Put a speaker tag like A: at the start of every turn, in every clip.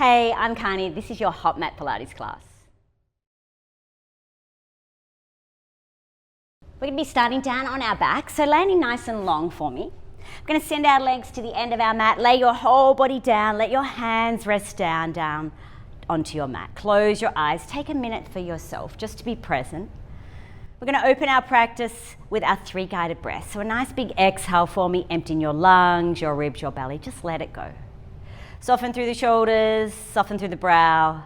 A: Hey, I'm Kani. This is your Hot Mat Pilates class. We're going to be starting down on our back, so landing nice and long for me. We're going to send our legs to the end of our mat, lay your whole body down, let your hands rest down onto your mat. Close your eyes, take a minute for yourself just to be present. We're going to open our practice with our 3 guided breaths. So a nice big exhale for me, emptying your lungs, your ribs, your belly, just let it go. Soften through the shoulders, soften through the brow.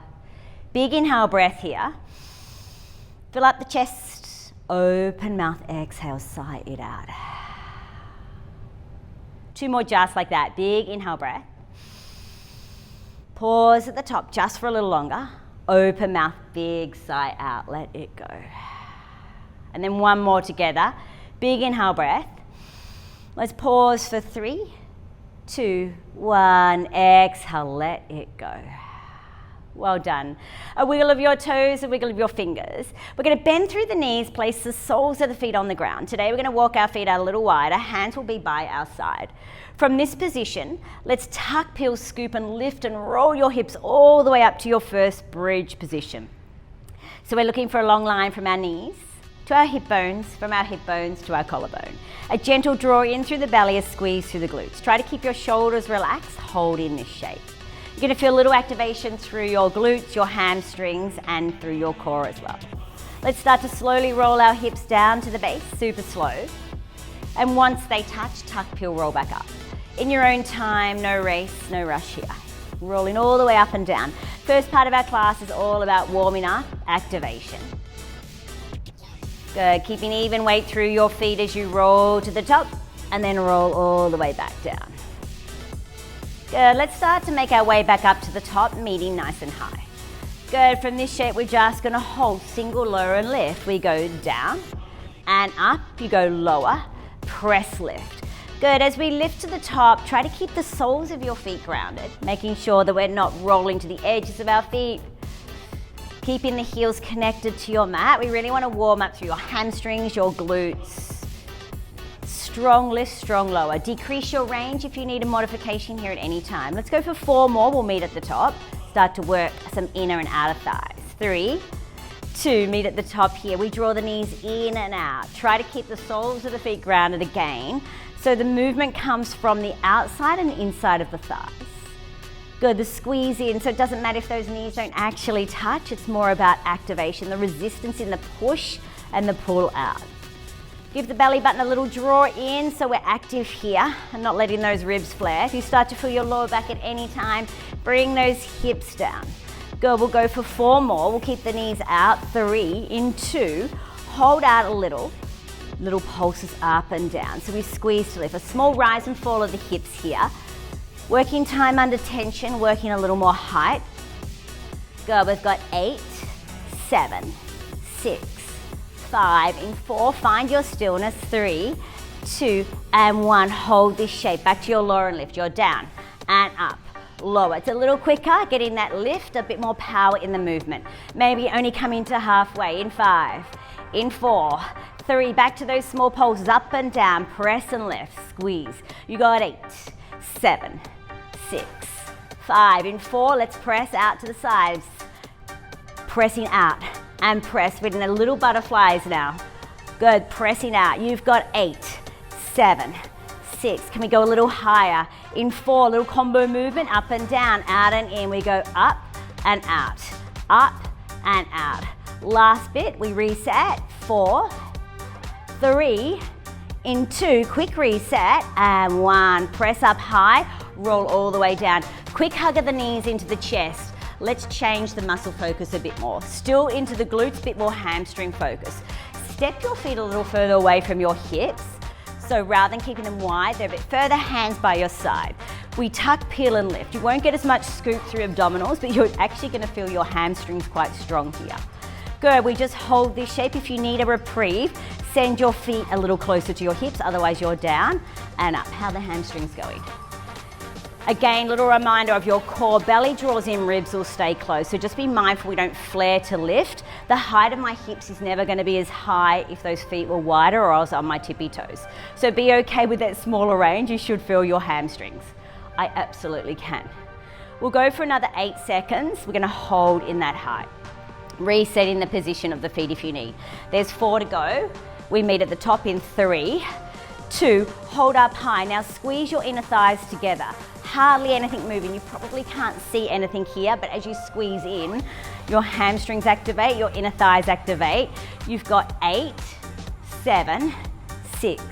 A: Big inhale breath here. Fill up the chest, open mouth, exhale, sigh it out. 2 more just like that, big inhale breath. Pause at the top just for a little longer. Open mouth, big sigh out, let it go. And then 1 more together, big inhale breath. Let's pause for 3, 2, 1, exhale, let it go. Well done. A wiggle of your toes, a wiggle of your fingers. We're going to bend through the knees, place the soles of the feet on the ground. Today we're going to walk our feet out a little wider, hands will be by our side. From this position, let's tuck, peel, scoop and lift and roll your hips all the way up to your first bridge position. So we're looking for a long line from our knees to our hip bones, from our hip bones to our collarbone. A gentle draw in through the belly, a squeeze through the glutes. Try to keep your shoulders relaxed, hold in this shape. You're going to feel a little activation through your glutes, your hamstrings, and through your core as well. Let's start to slowly roll our hips down to the base, super slow. And once they touch, tuck, peel, roll back up. In your own time, no race, no rush here. Rolling all the way up and down. First part of our class is all about warming up, activation. Good, keeping even weight through your feet as you roll to the top and then roll all the way back down. Good, let's start to make our way back up to the top, meeting nice and high. Good, from this shape we're just going to hold single, lower and lift. We go down and up, you go lower, press, lift. Good, as we lift to the top, try to keep the soles of your feet grounded, making sure that we're not rolling to the edges of our feet. Keeping the heels connected to your mat. We really want to warm up through your hamstrings, your glutes. Strong lift, strong lower. Decrease your range if you need a modification here at any time. Let's go for 4 more. We'll meet at the top. Start to work some inner and outer thighs. 3, 2, meet at the top here. We draw the knees in and out. Try to keep the soles of the feet grounded again. So the movement comes from the outside and inside of the thighs. Good, the squeeze in, so it doesn't matter if those knees don't actually touch, it's more about activation, the resistance in the push and the pull out. Give the belly button a little draw in so we're active here and not letting those ribs flare. If you start to feel your lower back at any time, bring those hips down. Good, we'll go for 4 more. We'll keep the knees out, 3, in 2, hold out a little pulses up and down. So we squeeze to lift, a small rise and fall of the hips here. Working time under tension, working a little more height. Good, we've got 8, 7, 6, 5, in 4, find your stillness, 3, 2, and 1. Hold this shape, back to your lower and lift. You're down and up, lower. It's a little quicker, getting that lift, a bit more power in the movement. Maybe only coming to halfway, in 5, in 4, 3, back to those small pulses, up and down, press and lift, squeeze. You got 8, 7, 6, 5, in 4, let's press out to the sides. Pressing out and press, we're in a little butterflies now. Good, pressing out. You've got 8, 7, 6. Can we go a little higher? In 4, little combo movement, up and down, out and in. We go up and out, up and out. Last bit, we reset, 4, 3, in 2, quick reset, and 1. Press up high, roll all the way down. Quick hug of the knees into the chest. Let's change the muscle focus a bit more. Still into the glutes, bit more hamstring focus. Step your feet a little further away from your hips. So rather than keeping them wide, they're a bit further, hands by your side. We tuck, peel and lift. You won't get as much scoop through abdominals, but you're actually going to feel your hamstrings quite strong here. Good, we just hold this shape. If you need a reprieve, send your feet a little closer to your hips, otherwise you're down and up. How are the hamstrings going? Again, little reminder of your core. Belly draws in, ribs will stay close. So just be mindful we don't flare to lift. The height of my hips is never going to be as high if those feet were wider or I was on my tippy toes. So be okay with that smaller range. You should feel your hamstrings. I absolutely can. We'll go for another 8 seconds. We're gonna hold in that height. Resetting the position of the feet if you need. There's 4 to go. We meet at the top in 3, 2, hold up high. Now squeeze your inner thighs together. Hardly anything moving. You probably can't see anything here, but as you squeeze in, your hamstrings activate, your inner thighs activate. You've got 8, 7, 6,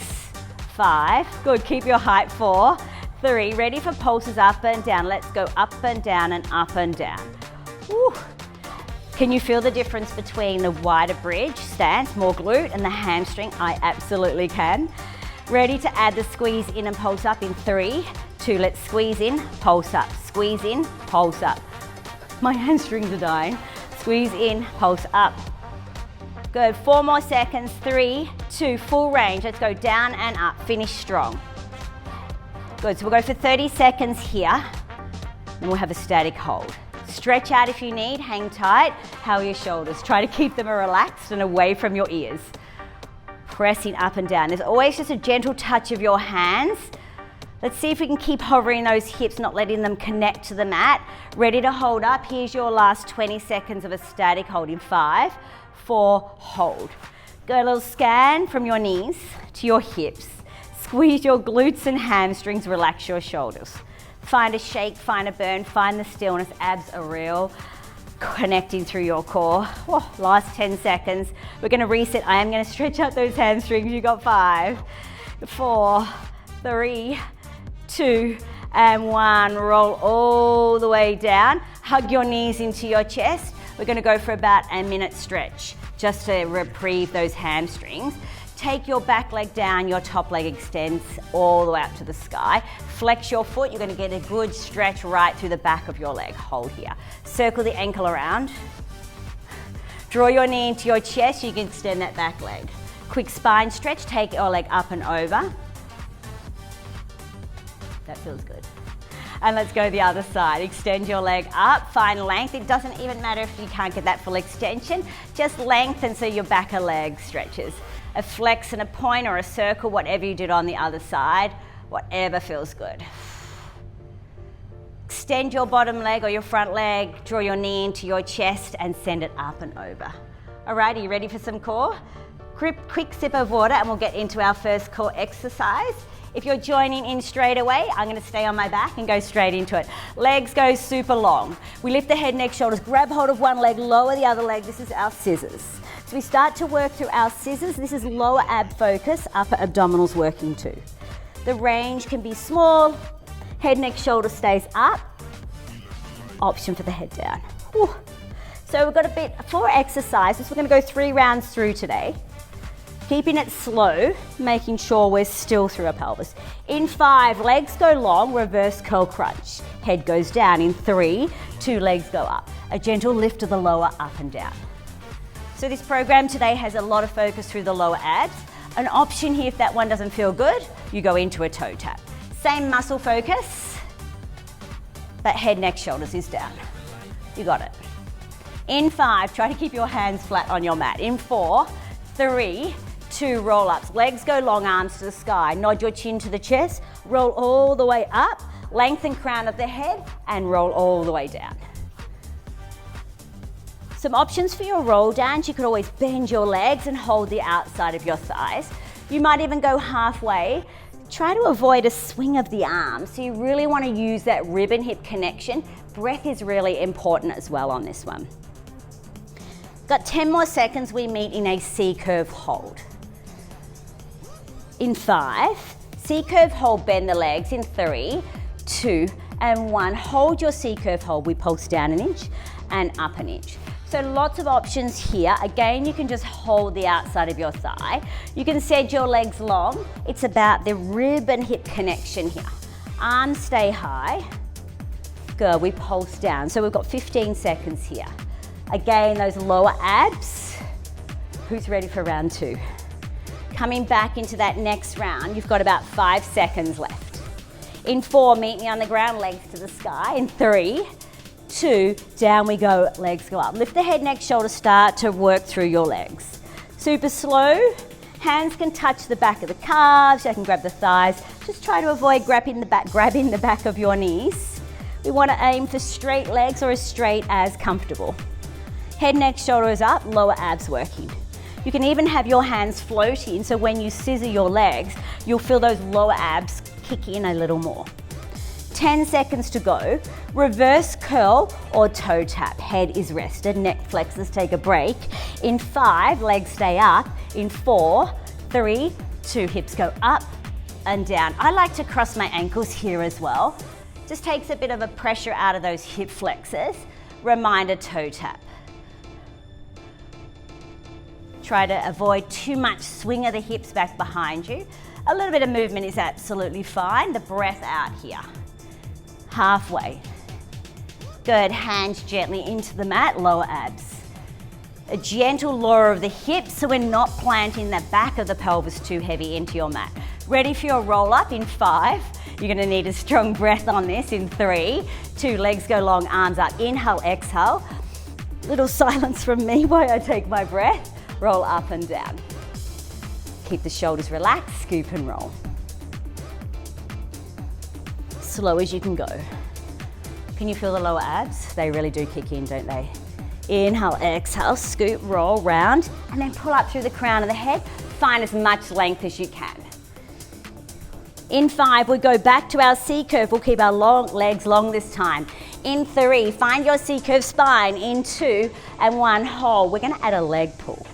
A: 5. Good, keep your height. 4, 3, ready for pulses up and down. Let's go up and down and up and down. Woo. Can you feel the difference between the wider bridge stance, more glute, and the hamstring? I absolutely can. Ready to add the squeeze in and pulse up in 3, 2, let's squeeze in, pulse up, squeeze in, pulse up. My hamstrings are dying. Squeeze in, pulse up. Good, 4 more seconds, 3, 2, full range. Let's go down and up, finish strong. Good, so we'll go for 30 seconds here, and we'll have a static hold. Stretch out if you need, hang tight. How are your shoulders? Try to keep them relaxed and away from your ears. Pressing up and down. There's always just a gentle touch of your hands. Let's see if we can keep hovering those hips, not letting them connect to the mat. Ready to hold up. Here's your last 20 seconds of a static hold in 5, 4, hold. Go a little scan from your knees to your hips. Squeeze your glutes and hamstrings, relax your shoulders. Find a shake, find a burn, find the stillness. Abs are real. Connecting through your core. Oh, last 10 seconds. We're gonna reset. I am gonna stretch out those hamstrings. You got 5, 4, 3, 2, and 1. Roll all the way down. Hug your knees into your chest. We're gonna go for about a minute stretch just to reprieve those hamstrings. Take your back leg down, your top leg extends all the way up to the sky. Flex your foot, you're gonna get a good stretch right through the back of your leg. Hold here. Circle the ankle around. Draw your knee into your chest, so you can extend that back leg. Quick spine stretch, take your leg up and over. That feels good. And let's go the other side. Extend your leg up, find length. It doesn't even matter if you can't get that full extension, just lengthen so your back leg stretches. A flex and a point or a circle, whatever you did on the other side, whatever feels good. Extend your bottom leg or your front leg, draw your knee into your chest and send it up and over. All right, are you ready for some core? Quick sip of water and we'll get into our first core exercise. If you're joining in straight away, I'm gonna stay on my back and go straight into it. Legs go super long. We lift the head, neck, shoulders, grab hold of one leg, lower the other leg. This is our scissors. So we start to work through our scissors. This is lower ab focus, upper abdominals working too. The range can be small, head, neck, shoulder stays up. Option for the head down. Whew. So we've got 4 exercises. We're gonna go 3 rounds through today. Keeping it slow, making sure we're still through our pelvis. In 5, legs go long, reverse curl crunch. Head goes down. In 3, 2 legs go up. A gentle lift of the lower up and down. So this program today has a lot of focus through the lower abs. An option here, if that one doesn't feel good, you go into a toe tap. Same muscle focus, but head, neck, shoulders is down. You got it. In 5, try to keep your hands flat on your mat. In 4, 3, 2 roll-ups. Legs go long, arms to the sky. Nod your chin to the chest. Roll all the way up. Lengthen crown of the head and roll all the way down. Some options for your roll downs. You could always bend your legs and hold the outside of your thighs. You might even go halfway. Try to avoid a swing of the arms. So you really want to use that rib and hip connection. Breath is really important as well on this one. Got 10 more seconds. We meet in a C-curve hold. In 5, C-curve hold, bend the legs. In 3, 2, and 1. Hold your C-curve hold. We pulse down an inch and up an inch. So lots of options here. Again, you can just hold the outside of your thigh. You can set your legs long. It's about the rib and hip connection here. Arms stay high. Good, we pulse down. So we've got 15 seconds here. Again, those lower abs. Who's ready for round 2? Coming back into that next round, you've got about 5 seconds left. In 4, meet me on the ground, legs to the sky. In 3, 2, down we go, legs go up. Lift the head, neck, shoulder, start to work through your legs. Super slow, hands can touch the back of the calves, you can grab the thighs. Just try to avoid grabbing the back of your knees. We want to aim for straight legs or as straight as comfortable. Head, neck, shoulders up, lower abs working. You can even have your hands floating, so when you scissor your legs, you'll feel those lower abs kick in a little more. 10 seconds to go. Reverse curl or toe tap. Head is rested, neck flexes, take a break. In 5, legs stay up. In 4, 3, 2, hips go up and down. I like to cross my ankles here as well. Just takes a bit of a pressure out of those hip flexors. Reminder, toe tap. Try to avoid too much swing of the hips back behind you. A little bit of movement is absolutely fine. The breath out here. Halfway. Good, hands gently into the mat, lower abs. A gentle lower of the hips so we're not planting the back of the pelvis too heavy into your mat. Ready for your roll up in 5. You're gonna need a strong breath on this in 3, 2, legs go long, arms up. Inhale, exhale. Little silence from me while I take my breath. Roll up and down. Keep the shoulders relaxed, scoop and roll. Slow as you can go. Can you feel the lower abs? They really do kick in, don't they? Inhale, exhale, scoop, roll, round, and then pull up through the crown of the head. Find as much length as you can. In 5, we go back to our C-curve. We'll keep our legs long this time. In 3, find your C-curve spine. In 2, and 1, hold. We're gonna add a leg pull.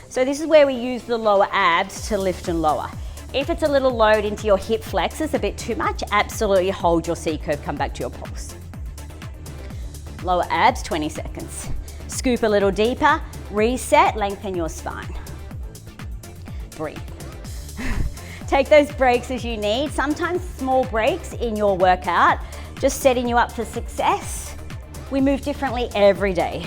A: So this is where we use the lower abs to lift and lower. If it's a little load into your hip flexors, a bit too much, absolutely hold your C-curve, come back to your pulse. Lower abs, 20 seconds. Scoop a little deeper, reset, lengthen your spine. Breathe. Take those breaks as you need. Sometimes small breaks in your workout, just setting you up for success. We move differently every day.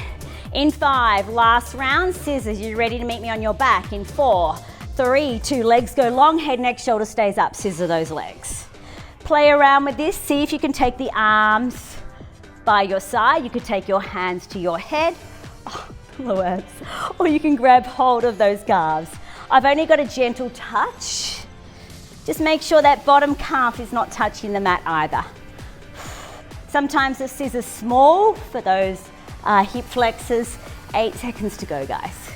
A: In 5, last round, scissors. You ready to meet me on your back? In 4, 3, 2, legs go long, head, neck, shoulder stays up. Scissor those legs. Play around with this. See if you can take the arms by your side. You could take your hands to your head. Oh, low abs. Or you can grab hold of those calves. I've only got a gentle touch. Just make sure that bottom calf is not touching the mat either. Sometimes the scissors small for those hip flexors. 8 seconds to go, guys.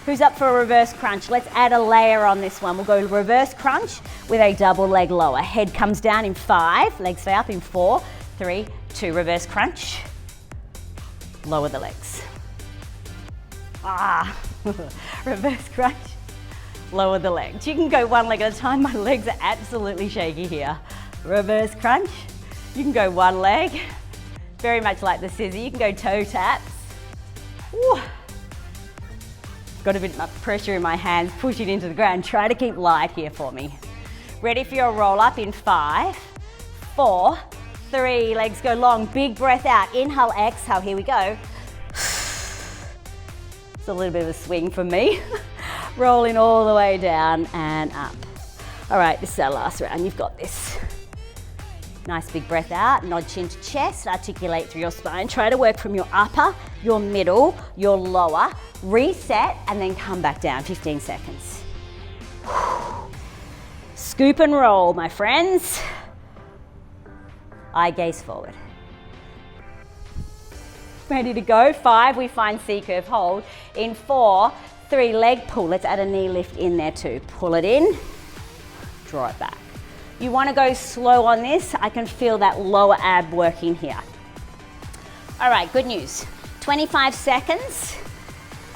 A: Who's up for a reverse crunch? Let's add a layer on this one. We'll go reverse crunch with a double leg lower. Head comes down in 5, legs stay up in 4, 3, 2, reverse crunch. Lower the legs. Reverse crunch. Lower the legs. You can go one leg at a time. My legs are absolutely shaky here. Reverse crunch. You can go one leg. Very much like the scissor. You can go toe taps. Woo. Got a bit of pressure in my hands, pushing into the ground. Try to keep light here for me. Ready for your roll up in 5, 4, 3, legs go long, big breath out. Inhale, exhale, here we go. It's a little bit of a swing for me. Rolling all the way down and up. All right, this is our last round. You've got this. Nice big breath out, nod chin to chest, articulate through your spine. Try to work from your upper, your middle, your lower. Reset and then come back down, 15 seconds. Scoop and roll, my friends. Eye gaze forward. Ready to go? 5, we find C-curve hold. In 4, 3, leg pull. Let's add a knee lift in there too. Pull it in, draw it back. You want to go slow on this. I can feel that lower ab working here. All right, good news. 25 seconds,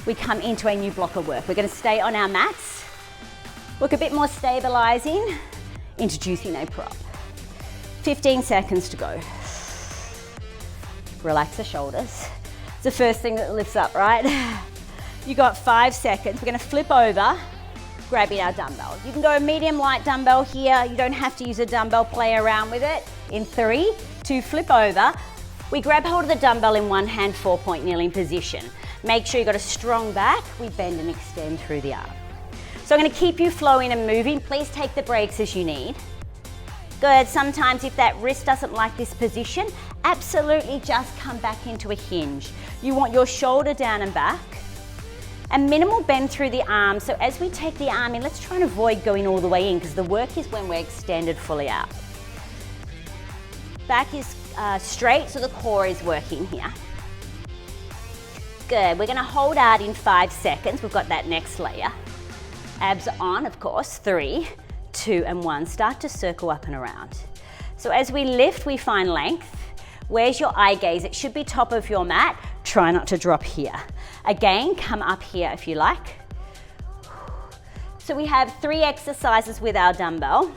A: we come into a new block of work. We're going to stay on our mats. Look a bit more stabilizing, introducing a prop. 15 seconds to go. Relax the shoulders. It's the first thing that lifts up, right? You got 5 seconds. We're going to flip over, grabbing our dumbbell. You can go a medium light dumbbell here. You don't have to use a dumbbell, play around with it. In 3, 2, flip over. We grab hold of the dumbbell in one hand, 4-point kneeling position. Make sure you've got a strong back. We bend and extend through the arm. So I'm going to keep you flowing and moving. Please take the breaks as you need. Good. Sometimes if that wrist doesn't like this position, absolutely just come back into a hinge. You want your shoulder down and back. And minimal bend through the arm. So as we take the arm in, let's try and avoid going all the way in because the work is when we're extended fully out. Back is straight so the core is working here. Good, we're gonna hold out in 5 seconds. We've got that next layer. Abs on, of course, 3, 2, and 1. Start to circle up and around. So as we lift, we find length. Where's your eye gaze? It should be top of your mat. Try not to drop here. Again, come up here if you like. So we have 3 exercises with our dumbbell.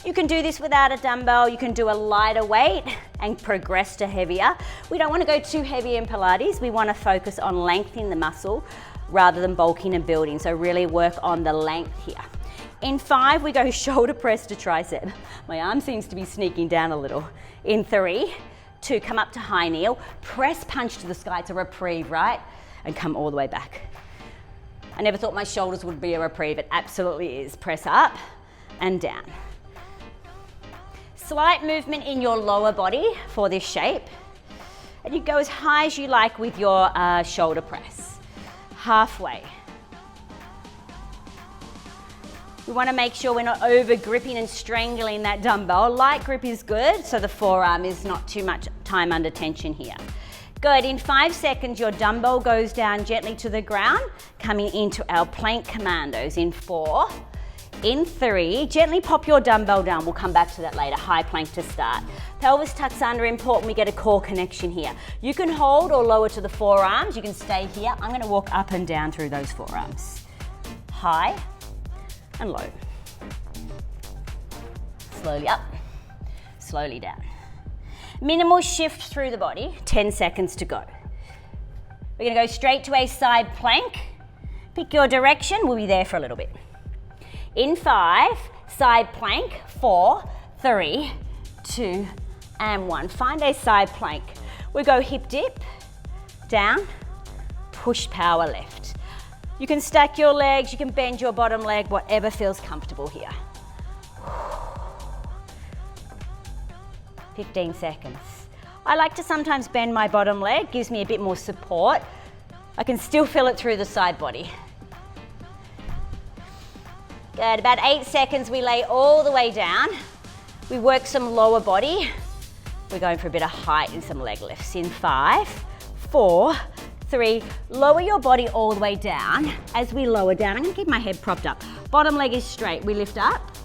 A: You can do this without a dumbbell. You can do a lighter weight and progress to heavier. We don't want to go too heavy in Pilates. We want to focus on lengthening the muscle rather than bulking and building. So really work on the length here. In 5, we go shoulder press to tricep. My arm seems to be sneaking down a little. In 3, 2, come up to high kneel. Press punch to the sky. It's a reprieve, right? And come all the way back. I never thought my shoulders would be a reprieve. It absolutely is. Press up and down. Slight movement in your lower body for this shape. And you go as high as you like with your shoulder press. Halfway. We want to make sure we're not over gripping and strangling that dumbbell. Light grip is good, so the forearm is not too much time under tension here. Good, in 5 seconds, your dumbbell goes down gently to the ground, coming into our plank commandos in 4. In 3, gently pop your dumbbell down. We'll come back to that later. High plank to start. Pelvis tucks under, important we get a core connection here. You can hold or lower to the forearms. You can stay here. I'm going to walk up and down through those forearms. High and low. Slowly up, slowly down. Minimal shift through the body, 10 seconds to go. We're going to go straight to a side plank. Pick your direction. We'll be there for a little bit. In 5, side plank, 4, 3, 2, and 1. Find a side plank. We go hip dip, down, push power left. You can stack your legs, you can bend your bottom leg, whatever feels comfortable here. 15 seconds. I like to sometimes bend my bottom leg, gives me a bit more support. I can still feel it through the side body. Good, about 8 seconds, we lay all the way down. We work some lower body. We're going for a bit of height and some leg lifts. In 5, 4, 3, lower your body all the way down. As we lower down, I'm gonna keep my head propped up. Bottom leg is straight, we lift up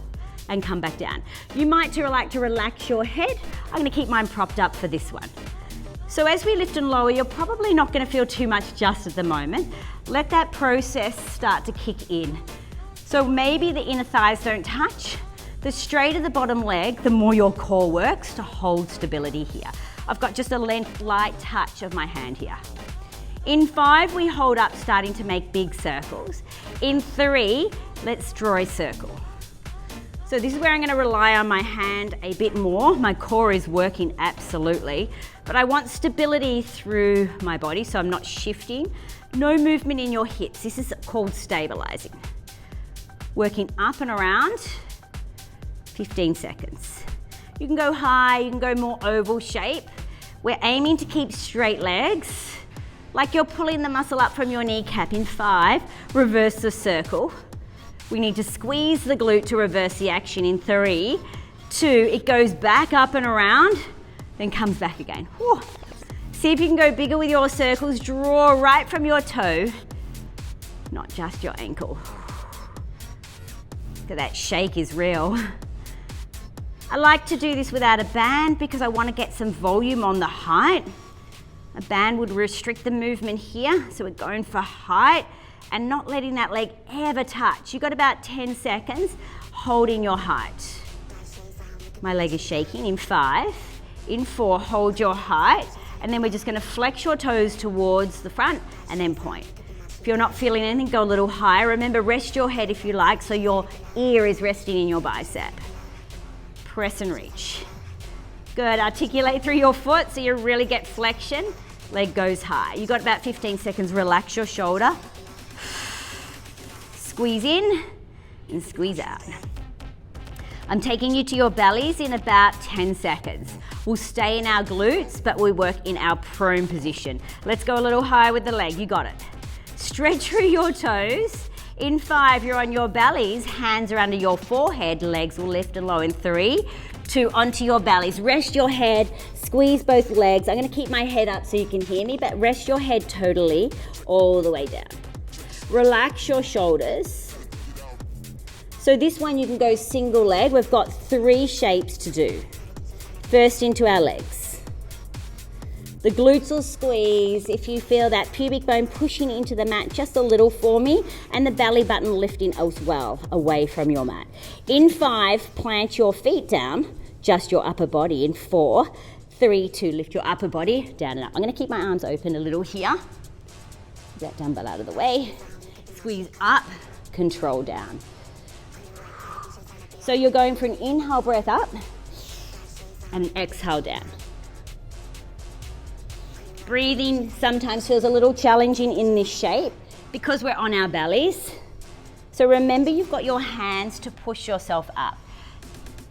A: and come back down. You might like to relax your head. I'm gonna keep mine propped up for this one. So as we lift and lower, you're probably not gonna feel too much just at the moment. Let that process start to kick in. So maybe the inner thighs don't touch. The straighter the bottom leg, the more your core works to hold stability here. I've got just a light touch of my hand here. In 5, we hold up, starting to make big circles. In 3, let's draw a circle. So this is where I'm going to rely on my hand a bit more. My core is working absolutely, but I want stability through my body, so I'm not shifting. No movement in your hips. This is called stabilizing. Working up and around, 15 seconds. You can go high, you can go more oval shape. We're aiming to keep straight legs, like you're pulling the muscle up from your kneecap. In 5, reverse the circle. We need to squeeze the glute to reverse the action. In 3, 2, it goes back up and around, then comes back again. Whew. See if you can go bigger with your circles. Draw right from your toe, not just your ankle. That shake is real. I like to do this without a band because I want to get some volume on the height. A band would restrict the movement here, so we're going for height and not letting that leg ever touch. You've got about 10 seconds holding your height. My leg is shaking. In 5, in 4, hold your height, and then we're just going to flex your toes towards the front and then point. If you're not feeling anything, go a little higher. Remember, rest your head if you like, so your ear is resting in your bicep. Press and reach. Good, articulate through your foot so you really get flexion. Leg goes high. You've got about 15 seconds, relax your shoulder. Squeeze in and squeeze out. I'm taking you to your bellies in about 10 seconds. We'll stay in our glutes, but we work in our prone position. Let's go a little higher with the leg, you got it. Stretch through your toes. In 5, you're on your bellies, hands are under your forehead, legs will lift and low. In 3, 2, onto your bellies. Rest your head, Squeeze both legs. I'm gonna keep my head up so you can hear me, but rest your head totally all the way down. Relax your shoulders. So this one you can go single leg. We've got 3 shapes to do. First into our legs. The glutes will squeeze if you feel that pubic bone pushing into the mat just a little for me, and the belly button lifting as well away from your mat. In 5, plant your feet down, just your upper body. In 4, 3, 2, lift your upper body down and up. I'm gonna keep my arms open a little here. Get that dumbbell out of the way. Squeeze up, control down. So you're going for an inhale breath up and an exhale down. Breathing sometimes feels a little challenging in this shape because we're on our bellies. So remember, you've got your hands to push yourself up.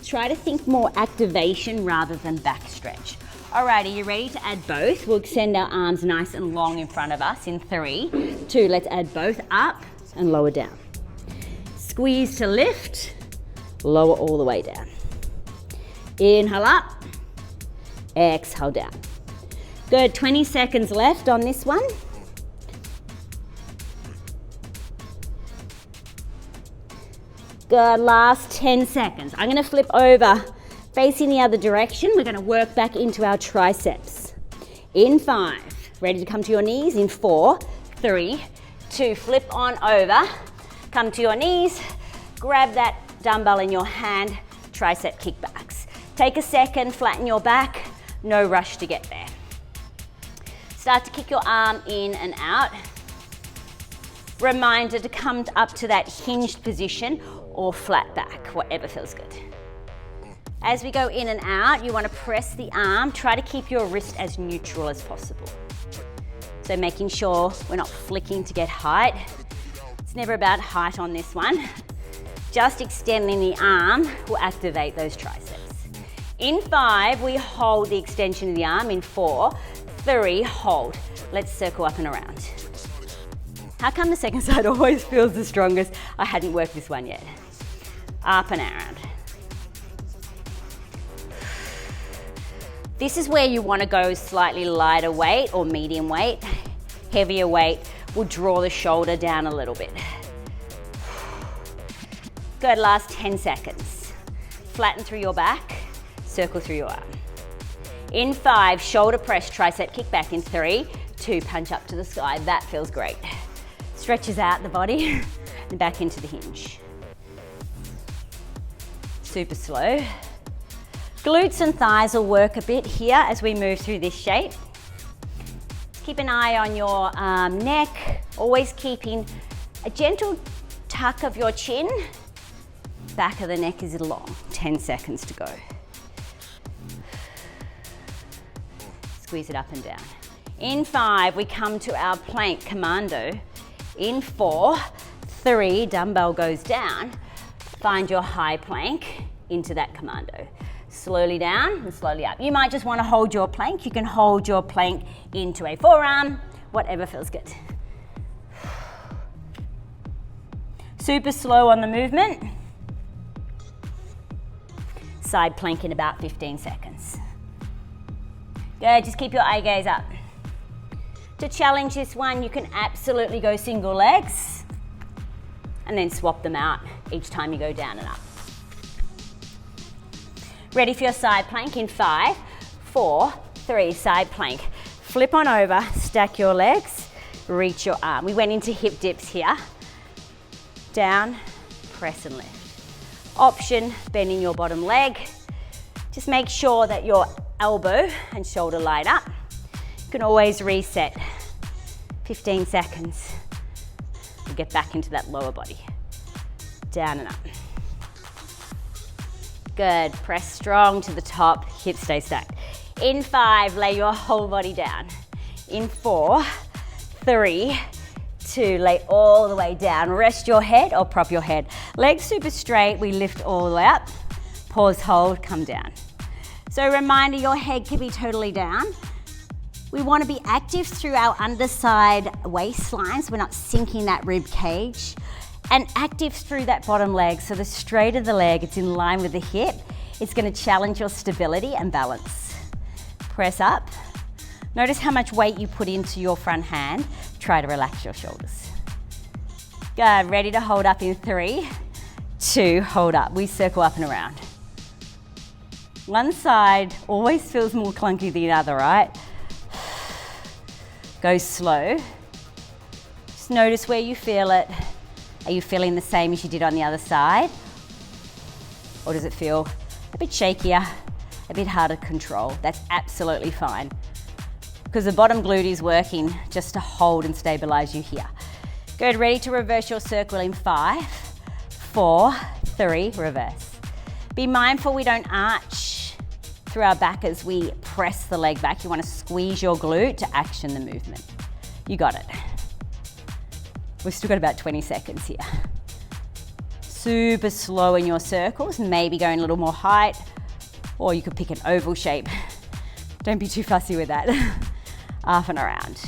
A: Try to think more activation rather than back stretch. Alright, are you ready to add both? We'll extend our arms nice and long in front of us in 3, 2, let's add both up and lower down. Squeeze to lift, lower all the way down. Inhale up, exhale down. Good, 20 seconds left on this one. Good, last 10 seconds. I'm gonna flip over, facing the other direction. We're gonna work back into our triceps. In 5, ready to come to your knees. In 4, 3, 2, flip on over. Come to your knees, grab that dumbbell in your hand, tricep kickbacks. Take a second, flatten your back, no rush to get there. Start to kick your arm in and out. Reminder to come up to that hinged position or flat back, whatever feels good. As we go in and out, you want to press the arm. Try to keep your wrist as neutral as possible. So making sure we're not flicking to get height. It's never about height on this one. Just extending the arm will activate those triceps. In 5, we hold the extension of the arm. In 4, 3, hold. Let's circle up and around. How come the second side always feels the strongest? I hadn't worked this one yet. Up and around. This is where you want to go slightly lighter weight or medium weight. Heavier weight will draw the shoulder down a little bit. Good, last 10 seconds. Flatten through your back, circle through your arm. In 5, shoulder press, tricep kick back. In 3, 2, punch up to the sky. That feels great. Stretches out the body and back into the hinge. Super slow. Glutes and thighs will work a bit here as we move through this shape. Keep an eye on your neck, always keeping a gentle tuck of your chin. Back of the neck is long, 10 seconds to go. Squeeze it up and down. In 5, we come to our plank commando. In 4, 3, dumbbell goes down. Find your high plank into that commando. Slowly down and slowly up. You might just want to hold your plank. You can hold your plank into a forearm, whatever feels good. Super slow on the movement. Side plank in about 15 seconds. Good, just keep your eye gaze up. To challenge this one, you can absolutely go single legs and then swap them out each time you go down and up. Ready for your side plank in 5, 4, 3, side plank. Flip on over, stack your legs, reach your arm. We went into hip dips here. Down, press and lift. Option, bending your bottom leg. Just make sure that your elbow and shoulder line up. You can always reset. 15 seconds. We'll get back into that lower body. Down and up. Good, press strong to the top, hips stay stacked. In 5, lay your whole body down. In 4, 3, 2, lay all the way down. Rest your head or prop your head. Legs super straight, we lift all the way up. Pause, hold, come down. So reminder, your head can be totally down. We want to be active through our underside waistline, so we're not sinking that rib cage. And active through that bottom leg. So the straighter the leg, it's in line with the hip, it's going to challenge your stability and balance. Press up. Notice how much weight you put into your front hand. Try to relax your shoulders. Good, ready to hold up in 3, 2, hold up. We circle up and around. One side always feels more clunky than the other, right? Go slow. Just notice where you feel it. Are you feeling the same as you did on the other side? Or does it feel a bit shakier, a bit harder to control? That's absolutely fine, because the bottom glute is working just to hold and stabilize you here. Good, ready to reverse your circle in 5, 4, 3, reverse. Be mindful we don't arch through our back as we press the leg back. You want to squeeze your glute to action the movement. You got it. We've still got about 20 seconds here. Super slow in your circles, maybe going a little more height, or you could pick an oval shape. Don't be too fussy with that. Up and around.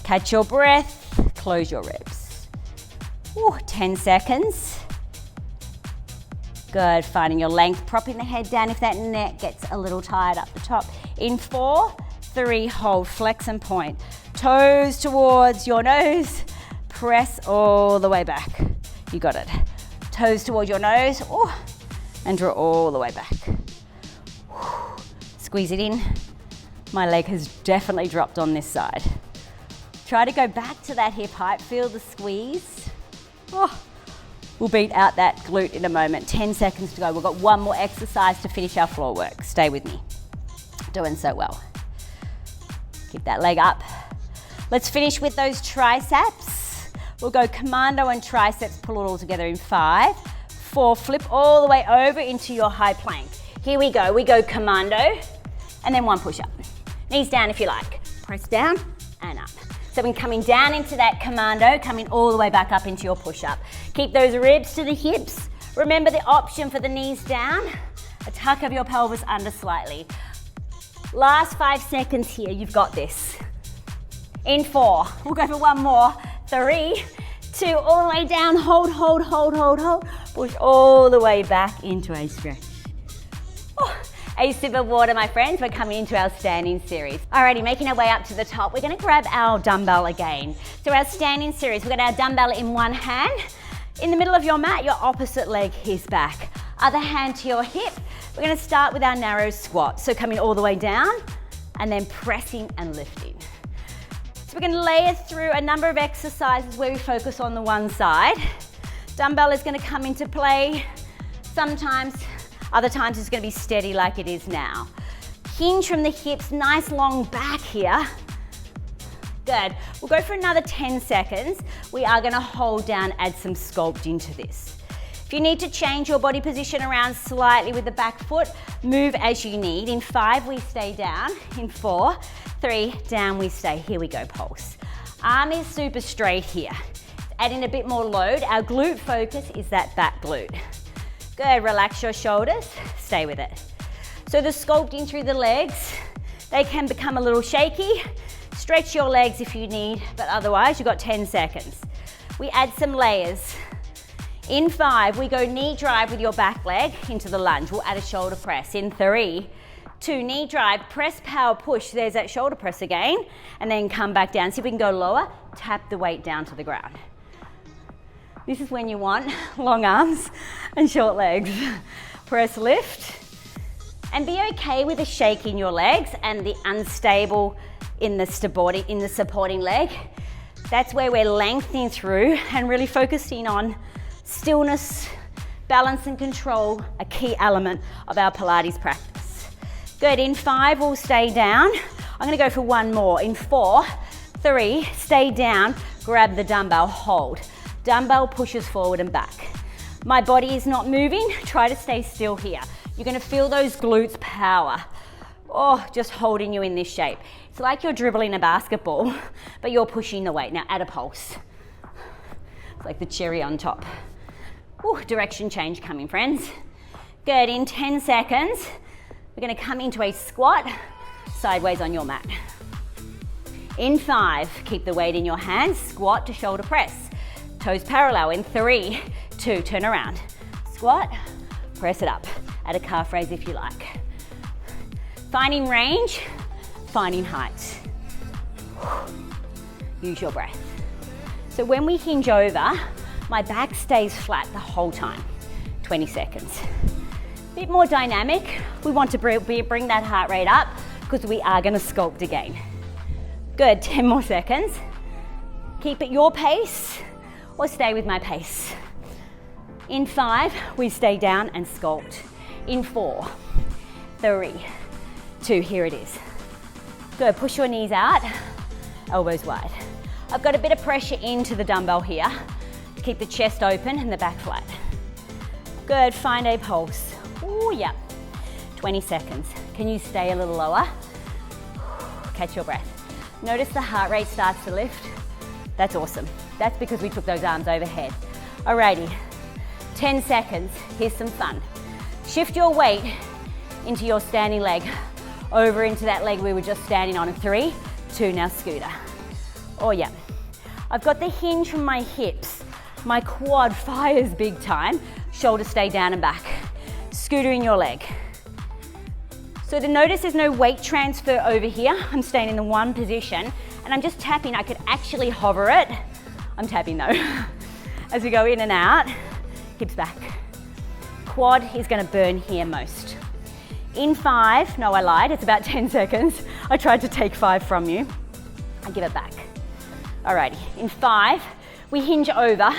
A: Catch your breath, close your ribs. Ooh, 10 seconds. Good, finding your length, propping the head down if that neck gets a little tired up the top. In 4, 3, hold, flex and point. Toes towards your nose, press all the way back. You got it. Toes towards your nose, ooh, and draw all the way back. Squeeze it in. My leg has definitely dropped on this side. Try to go back to that hip height, feel the squeeze. Oh. We'll beat out that glute in a moment. 10 seconds to go. We've got one more exercise to finish our floor work. Stay with me. Doing so well. Keep that leg up. Let's finish with those triceps. We'll go commando and triceps, pull it all together in 5, 4, flip all the way over into your high plank. Here we go commando, and then 1 push up. Knees down if you like. Press down and up. So when coming down into that commando, coming all the way back up into your push-up. Keep those ribs to the hips. Remember the option for the knees down, a tuck of your pelvis under slightly. Last 5 seconds here, you've got this. In 4, we'll go for 1 more. 3, 2, all the way down, hold. Push all the way back into a stretch. Oh. A sip of water, my friends. We're coming into our standing series. Alrighty, making our way up to the top. We're gonna grab our dumbbell again. So our standing series, we've got our dumbbell in one hand. In the middle of your mat, your opposite leg is back. Other hand to your hip. We're gonna start with our narrow squat. So coming all the way down and then pressing and lifting. So we're gonna layer through a number of exercises where we focus on the one side. Dumbbell is gonna come into play sometimes. Other times it's going to be steady like it is now. Hinge from the hips, nice long back here. Good. We'll go for another 10 seconds. We are going to hold down, add some sculpt into this. If you need to change your body position around slightly with the back foot, move as you need. In 5, we stay down. In 4, 3, down we stay. Here we go, pulse. Arm is super straight here. Adding a bit more load. Our glute focus is that back glute. Good, relax your shoulders, stay with it. So the sculpting through the legs, they can become a little shaky. Stretch your legs if you need, but otherwise you've got 10 seconds. We add some layers. In 5, we go knee drive with your back leg into the lunge. We'll add a shoulder press. In 3, 2, knee drive, press, power, push. There's that shoulder press again, and then come back down. See if we can go lower, tap the weight down to the ground. This is when you want long arms and short legs. Press, lift, and be okay with a shake in your legs and the unstable in the supporting leg. That's where we're lengthening through and really focusing on stillness, balance and control, a key element of our Pilates practice. Good, in 5, we'll stay down. I'm gonna go for 1 more. In 4, 3, stay down, grab the dumbbell, hold. Dumbbell pushes forward and back. My body is not moving, try to stay still here. You're gonna feel those glutes power. Oh, just holding you in this shape. It's like you're dribbling a basketball, but you're pushing the weight. Now add a pulse. It's like the cherry on top. Ooh, direction change coming, friends. Good, in 10 seconds, we're gonna come into a squat, sideways on your mat. In 5, keep the weight in your hands, squat to shoulder press. Toes parallel. In 3, 2, turn around. Squat, press it up. Add a calf raise if you like. Finding range, finding height. Use your breath. So when we hinge over, my back stays flat the whole time. 20 seconds. A bit more dynamic. We want to bring that heart rate up because we are going to sculpt again. Good, 10 more seconds. Keep at your pace or stay with my pace. In 5, we stay down and sculpt. In 4, 3, 2, here it is. Good, push your knees out, elbows wide. I've got a bit of pressure into the dumbbell here to keep the chest open and the back flat. Good, find a pulse. Oh, yeah. 20 seconds. Can you stay a little lower? Catch your breath. Notice the heart rate starts to lift. That's awesome. That's because we took those arms overhead. Alrighty, 10 seconds. Here's some fun. Shift your weight into your standing leg, over into that leg we were just standing on. 3, 2, now scooter. Oh yeah. I've got the hinge from my hips. My quad fires big time. Shoulders stay down and back. Scooter in your leg. So to notice there's no weight transfer over here. I'm staying in the one position and I'm just tapping. I could actually hover it. I'm tapping though. As we go in and out, hips back. Quad is gonna burn here most. In 5, no I lied, it's about 10 seconds. I tried to take 5 from you. I give it back. Alrighty, in 5, we hinge over,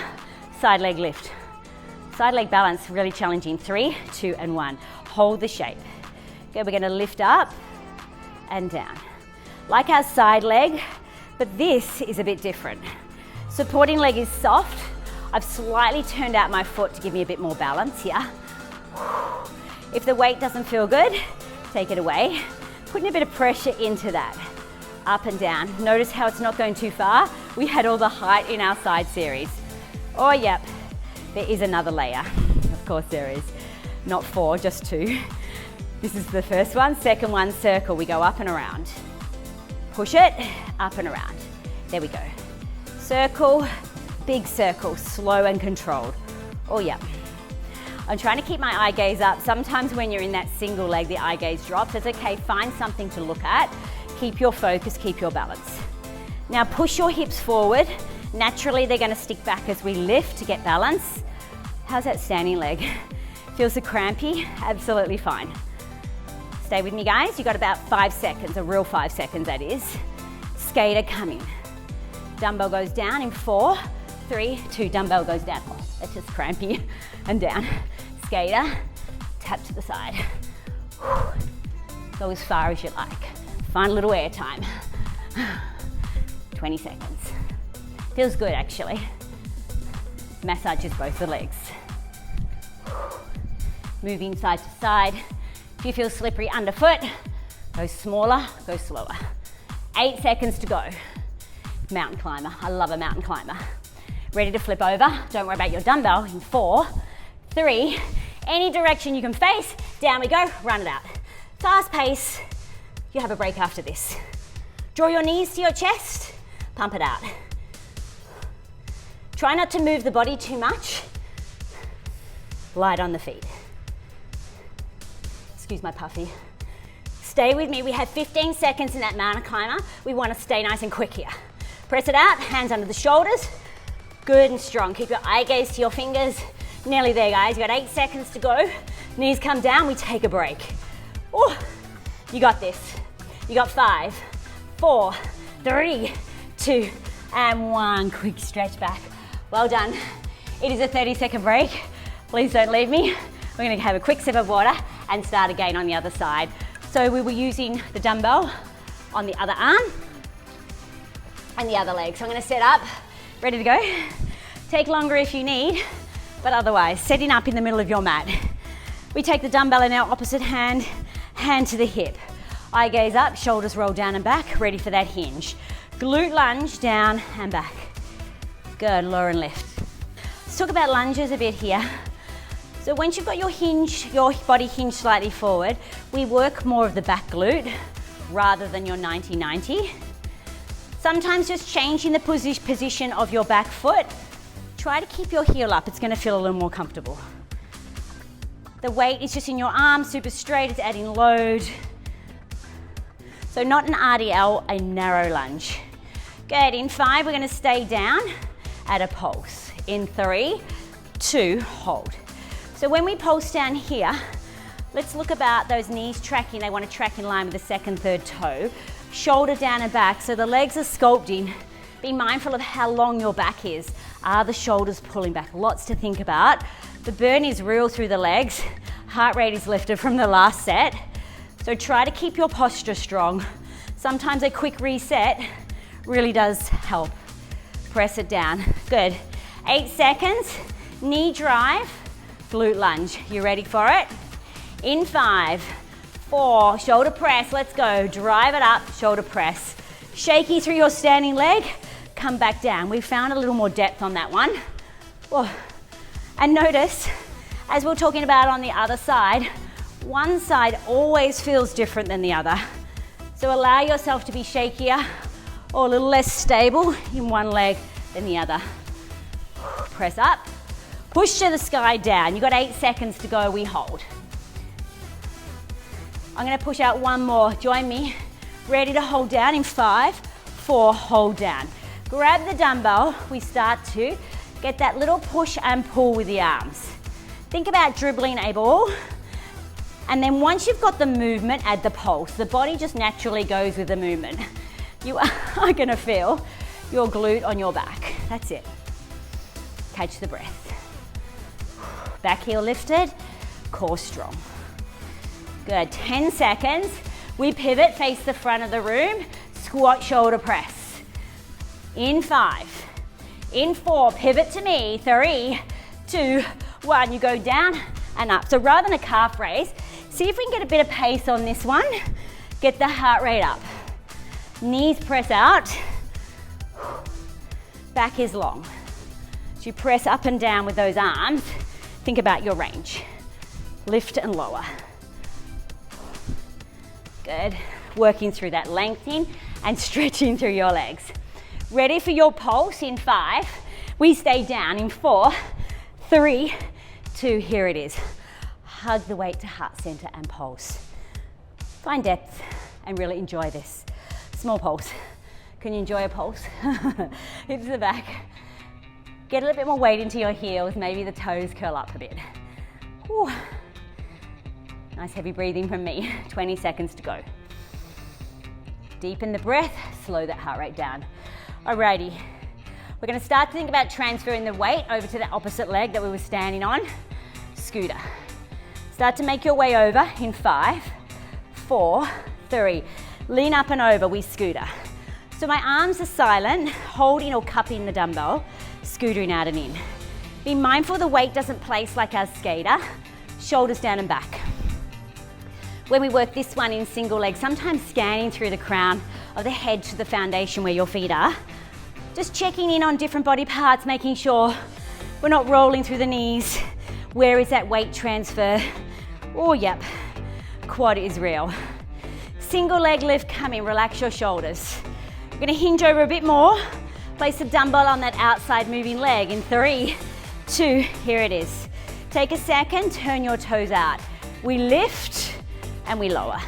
A: side leg lift. Side leg balance, really challenging. 3, 2, and 1. Hold the shape. Okay, we're gonna lift up and down. Like our side leg, but this is a bit different. Supporting leg is soft. I've slightly turned out my foot to give me a bit more balance here. If the weight doesn't feel good, take it away. Putting a bit of pressure into that. Up and down. Notice how it's not going too far. We had all the height in our side series. Oh, yep. There is another layer. Of course there is. Not 4, just 2. This is the first one. Second one, circle. We go up and around. Push it, up and around. There we go. Circle, big circle, slow and controlled. Oh, yeah. I'm trying to keep my eye gaze up. Sometimes when you're in that single leg, the eye gaze drops. It's okay, find something to look at. Keep your focus, keep your balance. Now push your hips forward. Naturally, they're gonna stick back as we lift to get balance. How's that standing leg? Feels a crampy? Absolutely fine. Stay with me, guys. You got about 5 seconds, a real 5 seconds that is. Skater coming. Dumbbell goes down in 4, 3, 2, dumbbell goes down. Oh, that's just crampy. And down. Skater, tap to the side. Go as far as you like. Find a little air time. 20 seconds. Feels good actually. Massages both the legs. Moving side to side. If you feel slippery underfoot, go smaller, go slower. 8 seconds to go. Mountain climber. I love a mountain climber. Ready to flip over. Don't worry about your dumbbell. In 4, 3, any direction you can face. Down we go, run it out. Fast pace. You have a break after this. Draw your knees to your chest, pump it out. Try not to move the body too much. Light on the feet. Excuse my puffy. Stay with me, we have 15 seconds in that mountain climber. We want to stay nice and quick here. Press it out, hands under the shoulders. Good and strong, keep your eye gaze to your fingers. Nearly there, guys, you got 8 seconds to go. Knees come down, we take a break. Oh, you got this. You got 5, 4, 3, 2, and 1. Quick stretch back. Well done. It is a 30-second break. Please don't leave me. We're gonna have a quick sip of water and start again on the other side. So we were using the dumbbell on the other arm and the other leg. So I'm gonna set up, ready to go. Take longer if you need, but otherwise, setting up in the middle of your mat. We take the dumbbell in our opposite hand, hand to the hip. Eye gaze up, shoulders roll down and back, ready for that hinge. Glute lunge, down and back. Good, lower and lift. Let's talk about lunges a bit here. So once you've got your hinge, your body hinged slightly forward, we work more of the back glute rather than your 90-90. Sometimes just changing the position of your back foot. Try to keep your heel up, it's gonna feel a little more comfortable. The weight is just in your arms, super straight, it's adding load. So not an RDL, a narrow lunge. Good, in 5, we're gonna stay down at a pulse. In 3, 2, hold. So when we pulse down here, let's look about those knees tracking. They want to track in line with the second, third toe. Shoulder down and back, so the legs are sculpting. Be mindful of how long your back is. Are the shoulders pulling back? Lots to think about. The burn is real through the legs. Heart rate is lifted from the last set. So try to keep your posture strong. Sometimes a quick reset really does help. Press it down. Good. 8 seconds. Knee drive, glute lunge. You ready for it? In 5, 4, shoulder press, let's go. Drive it up, shoulder press. Shaky through your standing leg, come back down. We found a little more depth on that one. Whoa. And notice, as we're talking about on the other side, one side always feels different than the other. So allow yourself to be shakier or a little less stable in one leg than the other. Press up, push to the sky down. You've got 8 seconds to go, we hold. I'm gonna push out one more, join me. Ready to hold down in 5, 4, hold down. Grab the dumbbell, we start to get that little push and pull with the arms. Think about dribbling a ball, and then once you've got the movement, add the pulse. The body just naturally goes with the movement. You are gonna feel your glute on your back. That's it. Catch the breath. Back heel lifted, core strong. Good, 10 seconds. We pivot, face the front of the room, squat, shoulder press. In 5, in 4, pivot to me, 3, 2, 1. You go down and up. So rather than a calf raise, see if we can get a bit of pace on this one. Get the heart rate up. Knees press out. Back is long. As you press up and down with those arms, think about your range. Lift and lower. Good. Working through that lengthening and stretching through your legs. Ready for your pulse in 5. We stay down in 4, 3, 2, here it is. Hug the weight to heart center and pulse. Find depth and really enjoy this. Small pulse. Can you enjoy a pulse? Hips to the back. Get a little bit more weight into your heels. Maybe the toes curl up a bit. Whew. Nice heavy breathing from me. 20 seconds to go. Deepen the breath, slow that heart rate down. Alrighty, we're gonna start to think about transferring the weight over to the opposite leg that we were standing on. Scooter. Start to make your way over in 5, 4, 3. Lean up and over, we scooter. So my arms are silent, holding or cupping the dumbbell, scootering out and in. Be mindful the weight doesn't place like our skater, shoulders down and back. When we work this one in single leg, sometimes scanning through the crown of the head to the foundation where your feet are. Just checking in on different body parts, making sure we're not rolling through the knees. Where is that weight transfer? Oh, yep, quad is real. Single leg lift, come in, relax your shoulders. We're gonna hinge over a bit more. Place the dumbbell on that outside moving leg in 3, 2, here it is. Take a second, turn your toes out. We lift and we lower.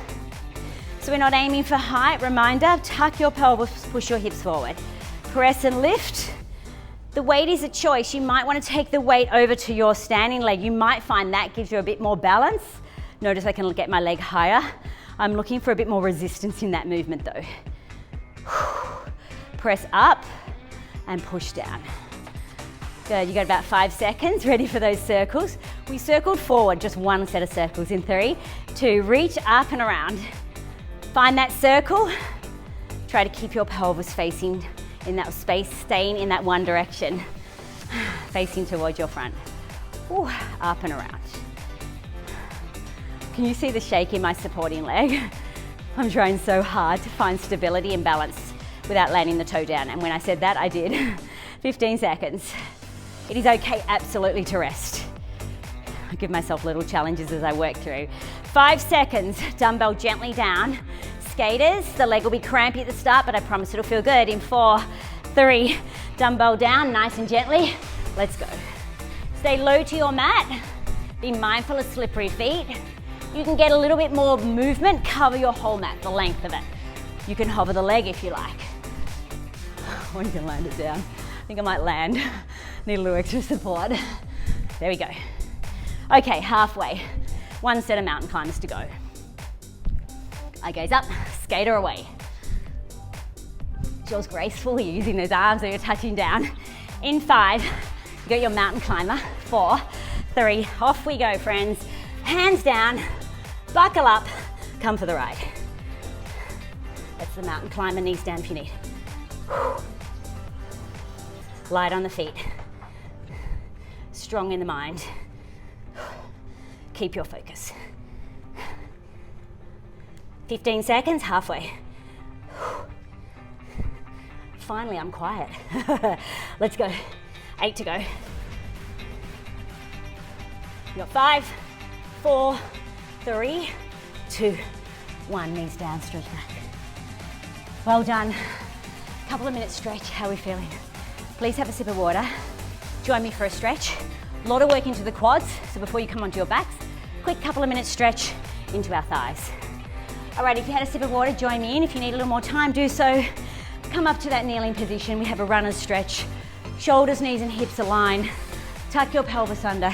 A: So we're not aiming for height. Reminder, tuck your pelvis, push your hips forward. Press and lift. The weight is a choice. You might want to take the weight over to your standing leg. You might find that gives you a bit more balance. Notice I can get my leg higher. I'm looking for a bit more resistance in that movement though. Press up and push down. Good, you got about 5 seconds, ready for those circles. We circled forward, just one set of circles in 3, 2, reach up and around. Find that circle. Try to keep your pelvis facing in that space, staying in that one direction, facing towards your front. Ooh, up and around. Can you see the shake in my supporting leg? I'm trying so hard to find stability and balance without landing the toe down. And when I said that, I did. 15 seconds. It is okay, absolutely, to rest. I give myself little challenges as I work through. 5 seconds, dumbbell gently down. Skaters, the leg will be crampy at the start, but I promise it'll feel good. In 4, 3, dumbbell down, nice and gently. Let's go. Stay low to your mat. Be mindful of slippery feet. You can get a little bit more movement, cover your whole mat, the length of it. You can hover the leg if you like. Or you can land it down. I think I might land. Need a little extra support. There we go. Okay, halfway. One set of mountain climbers to go. I gaze up, skater away. Feels graceful, you're using those arms or you're touching down. In 5, you got your mountain climber. 4, 3, off we go, friends. Hands down, buckle up, come for the ride. That's the mountain climber, knees down if you need. Light on the feet. Strong in the mind. Keep your focus. 15 seconds, halfway. Finally, I'm quiet. Let's go. 8 to go. You got 5, 4, 3, 2, 1. Knees down, stretch back. Well done. Couple of minutes stretch. How are we feeling? Please have a sip of water. Join me for a stretch. A lot of work into the quads, so before you come onto your backs, quick couple of minutes stretch into our thighs. All right, if you had a sip of water, join me in. If you need a little more time, do so. Come up to that kneeling position. We have a runner's stretch. Shoulders, knees and hips align. Tuck your pelvis under.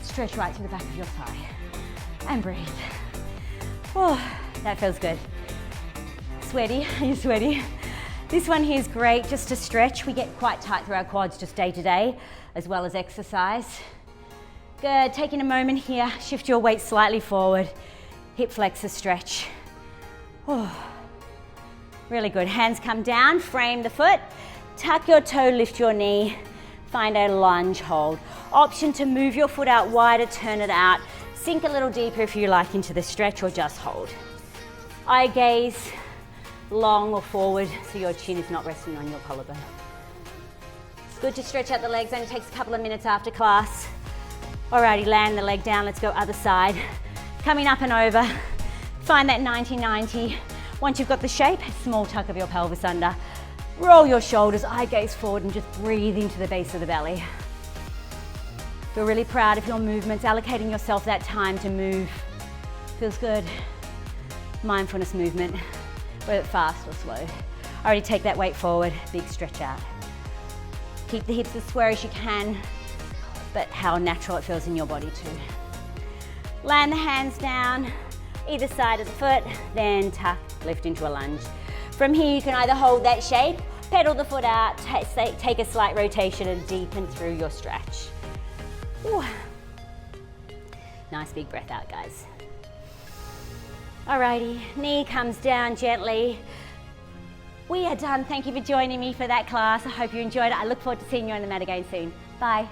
A: Stretch right to the back of your thigh. And breathe. Oh, that feels good. Sweaty, are you sweaty? This one here is great just to stretch. We get quite tight through our quads just day to day, as well as exercise. Good, taking a moment here, shift your weight slightly forward. Hip flexor stretch. Oh. Really good. Hands come down, frame the foot, tuck your toe, lift your knee, find a lunge hold. Option to move your foot out wider, turn it out, sink a little deeper if you like into the stretch or just hold. Eye gaze, long or forward so your chin is not resting on your collarbone. It's good to stretch out the legs, only takes a couple of minutes after class. Alrighty, land the leg down, let's go other side. Coming up and over, find that 90-90. Once you've got the shape, small tuck of your pelvis under. Roll your shoulders, eye gaze forward and just breathe into the base of the belly. Feel really proud of your movements, allocating yourself that time to move. Feels good. Mindfulness movement, whether it's fast or slow. Already take that weight forward, big stretch out. Keep the hips as square as you can, but how natural it feels in your body too. Land the hands down, either side of the foot, then tuck, lift into a lunge. From here, you can either hold that shape, pedal the foot out, take a slight rotation and deepen through your stretch. Ooh. Nice big breath out, guys. Alrighty, knee comes down gently. We are done. Thank you for joining me for that class. I hope you enjoyed it. I look forward to seeing you on the mat again soon. Bye.